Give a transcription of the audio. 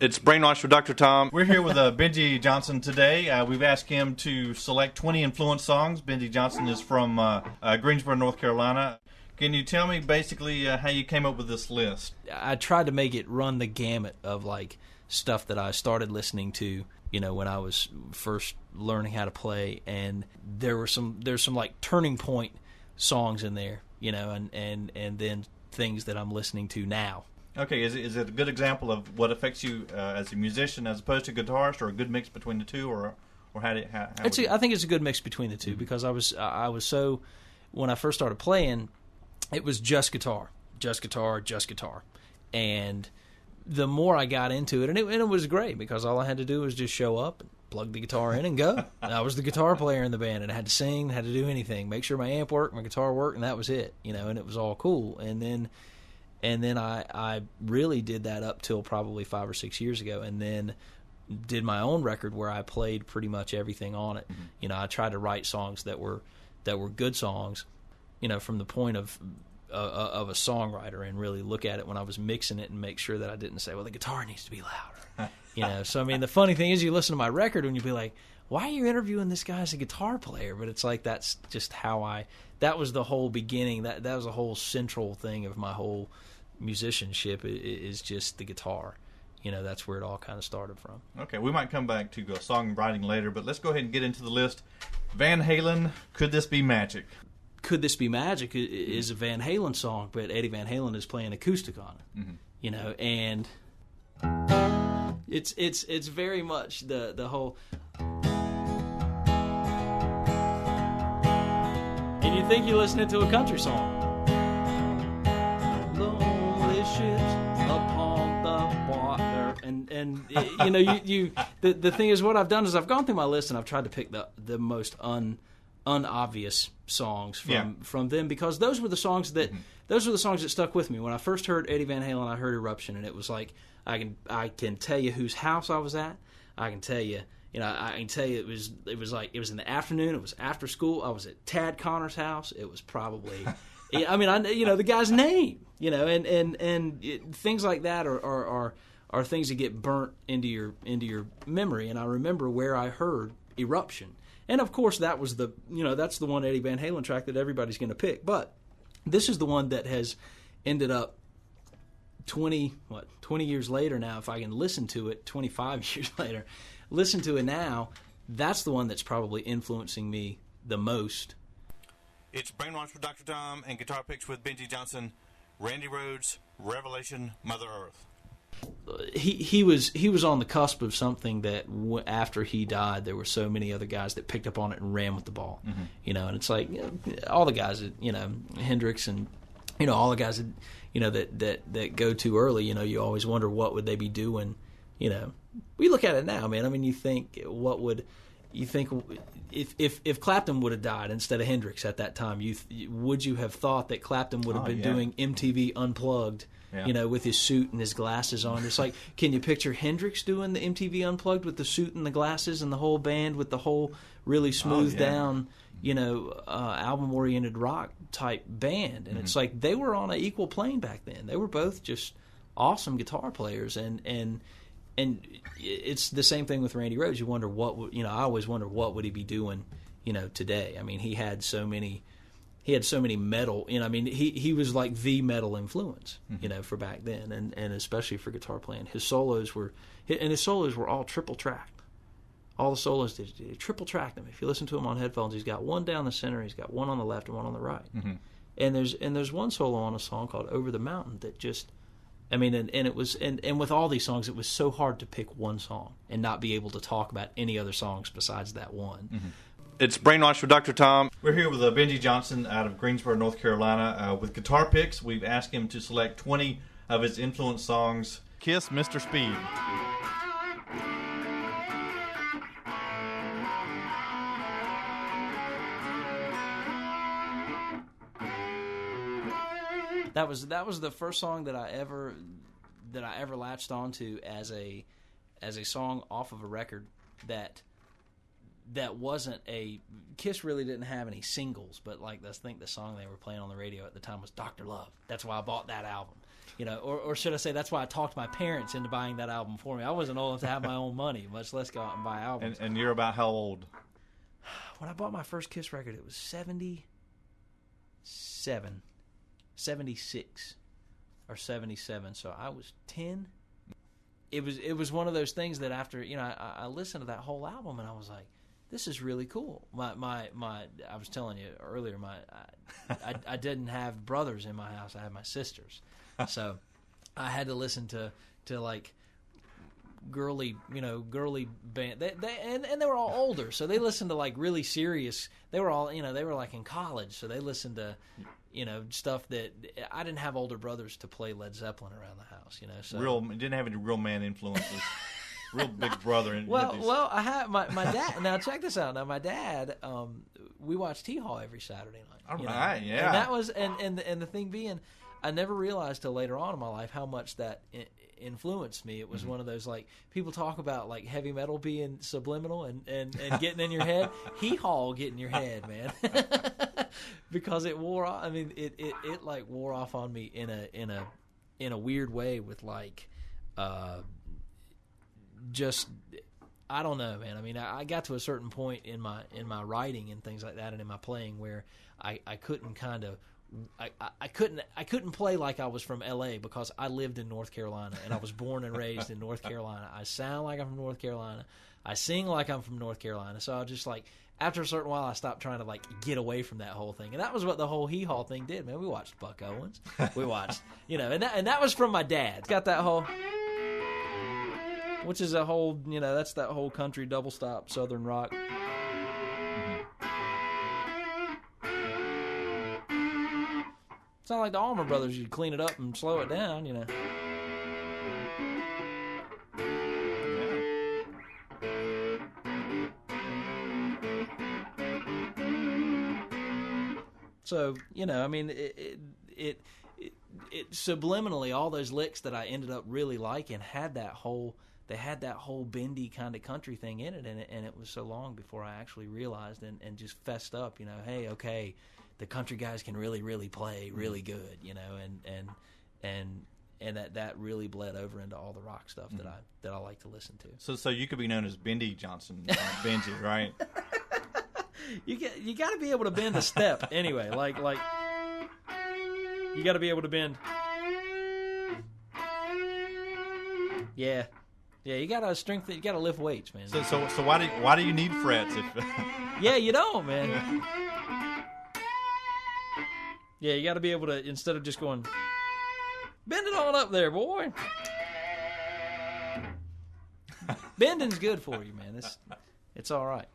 It's Brainwash with Dr. Tom. We're here with Benjy Johnson today. We've asked him to select 20 influence songs. Benjy Johnson is from Greensboro, North Carolina. Can you tell me basically how you came up with this list? I tried to make it run the gamut of like stuff that I started listening to, you know, when I was first learning how to play, and there's some like turning point songs in there, you know, and then things that I'm listening to now. Okay, is it a good example of what affects you as a musician as opposed to a guitarist, or a good mix between the two, or how I think it's a good mix between the two, because I was so, when I first started playing, it was just guitar, and the more I got into it, and it was great, because all I had to do was just show up and plug the guitar in and go. I was the guitar player in the band, and I had to sing, had to do anything, make sure my amp worked, my guitar worked, and that was it, you know, and it was all cool. And then I really did that up till probably 5 or 6 years ago, and then did my own record where I played pretty much everything on it. Mm-hmm. You know, I tried to write songs that were good songs, you know, from the point of a songwriter, and really look at it when I was mixing it and make sure that I didn't say, well, the guitar needs to be louder. You know, so I mean, the funny thing is, you listen to my record and you'll be like, why are you interviewing this guy as a guitar player? But it's like, that's just how that was the whole beginning. That was the whole central thing of my whole musicianship, is just the guitar. You know, that's where it all kind of started from. Okay, we might come back to songwriting later, but let's go ahead and get into the list. Van Halen, Could This Be Magic? Could This Be Magic is a Van Halen song, but Eddie Van Halen is playing acoustic on it. Mm-hmm. You know, and it's very much the whole. And you think you're listening to a country song. Lonely ships upon the water, and you know, you the thing is, what I've done is I've gone through my list and I've tried to pick the most unobvious songs from them, because those were the songs that stuck with me. When I first heard Eddie Van Halen, I heard Eruption, and it was like, I can tell you whose house I was at. I can tell you, I can tell you it was like, it was in the afternoon, it was after school, I was at Tad Connor's house. It was probably I mean, the guy's name, and things like that are things that get burnt into your memory. And I remember where I heard Eruption. And of course, that was that's the one Eddie Van Halen track that everybody's going to pick. But this is the one that has ended up 20 years later now. If I can listen to it, 25 years later, listen to it now, that's the one that's probably influencing me the most. It's Brainwash with Dr. Tom and Guitar Picks with Benjy Johnson. Randy Rhoads, Revelation, Mother Earth. He was on the cusp of something that after he died, there were so many other guys that picked up on it and ran with the ball. Mm-hmm. And it's like, all the guys that, Hendrix and all the guys that go too early. You always wonder what would they be doing. We look at it now, man. I mean, you think if Clapton would have died instead of Hendrix at that time, would you have thought that Clapton would have been doing MTV Unplugged? Yeah. With his suit and his glasses on. It's like, can you picture Hendrix doing the MTV Unplugged with the suit and the glasses and the whole band with the whole really smoothed down, album-oriented rock type band? And it's like, they were on an equal plane back then. They were both just awesome guitar players, and it's the same thing with Randy Rhoads. You wonder I always wonder what would he be doing, today. I mean, he had so many metal, he was like the metal influence, for back then, and especially for guitar playing. His solos were all triple tracked. All the solos did triple track them. If you listen to him on headphones, he's got one down the center, he's got one on the left and one on the right. Mm-hmm. And there's one solo on a song called Over the Mountain that just, and it was, and with all these songs, it was so hard to pick one song and not be able to talk about any other songs besides that one. Mm-hmm. It's Brainwash with Dr. Tom. We're here with Benjy Johnson out of Greensboro, North Carolina, with Guitar Picks. We've asked him to select 20 of his influence songs. Kiss, Mr. Speed. That was the first song that I ever latched onto as a song off of a record that wasn't a Kiss. Really didn't have any singles, but I think the song they were playing on the radio at the time was Dr. Love. That's why I bought that album. or should I say that's why I talked my parents into buying that album for me. I wasn't old enough to have my own money, much less go out and buy albums. And you're about how old? When I bought my first Kiss record, it was 76 or 77. So I was 10. It was one of those things that after, I listened to that whole album and I was like, this is really cool. I was telling you earlier, I didn't have brothers in my house. I had my sisters. So I had to listen to like girly band. They were all older, so they listened to like really serious. They were all, they were like in college, so they listened to, stuff that I didn't have older brothers to play Led Zeppelin around the house, So didn't have any real man influences. Real big brother. Well, I have my dad. Now check this out. Now my dad, we watched T-Haw every Saturday night. All right, yeah. And that was and the thing being, I never realized till later on in my life how much that influenced me. It was one of those, like, people talk about like heavy metal being subliminal and getting in your head. Hee-haw get in your head, man. Because it wore off. I mean, it like wore off on me in a weird way with like. Just, I don't know, man. I mean, I got to a certain point in my writing and things like that, and in my playing, where I couldn't kind of, I couldn't play like I was from L.A. because I lived in North Carolina and I was born and raised in North Carolina. I sound like I'm from North Carolina. I sing like I'm from North Carolina. So I just like, after a certain while, I stopped trying to like get away from that whole thing, and that was what the whole hee-haw thing did, man. We watched Buck Owens, we watched, and that was from my dad. It's got that whole. Which is a whole, that's that whole country double stop southern rock. It's not like the Allman Brothers. You'd clean it up and slow it down, So, I mean, it subliminally, all those licks that I ended up really liking had that whole bendy kind of country thing in it, and it was so long before I actually realized and just fessed up, hey, okay, the country guys can really, really play really good, and that really bled over into all the rock stuff that I like to listen to. So you could be known as Benjy Johnson, Benjy, right? You got to be able to bend a step anyway, like you got to be able to bend. Yeah, you got to strengthen. You got to lift weights, man. So why do you need frets? Yeah, you don't, man. Yeah, you got to be able to, instead of just going, bend it on up there, boy. Bending's good for you, man. It's all right.